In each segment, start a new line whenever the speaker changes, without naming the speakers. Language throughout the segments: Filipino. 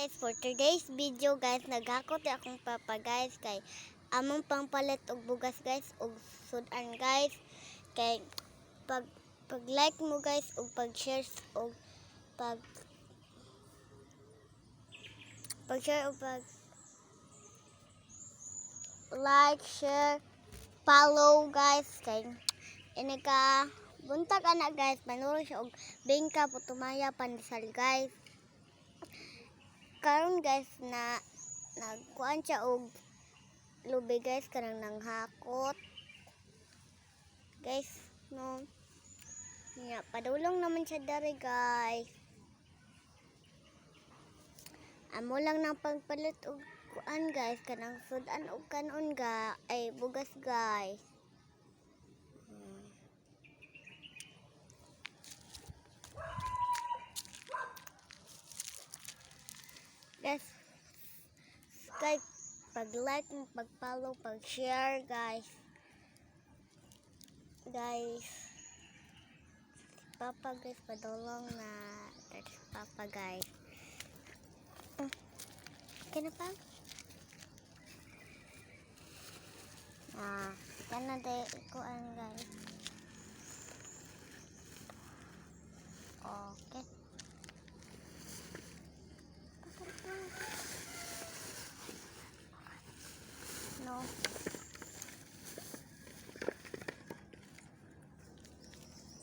guys, for today's video guys, naghakot akong papa guys kay among pangpalit og bugas guys og sudan guys. Kay pag like mo guys og pag share og pag share og pag like, share, follow guys kay ini ka buntag ana guys, manuro siya og bingka putumaya pandesal guys. Karon guys na nagkuan siya og lubi guys kanang nanghakot guys no niya padulong naman siya dari guys. Amo lang nang pagpalit og kuan guys kanang sudan og kanon ga ay bugas guys. Guys, pag-like, pag-follow, pag-share, guys. Papa, guys, padulong na. That's Papa, guys. Okay na pa? Yan na tayo ikuan, guys. Okay. No.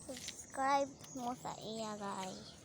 Subscribe mo sa iya guys.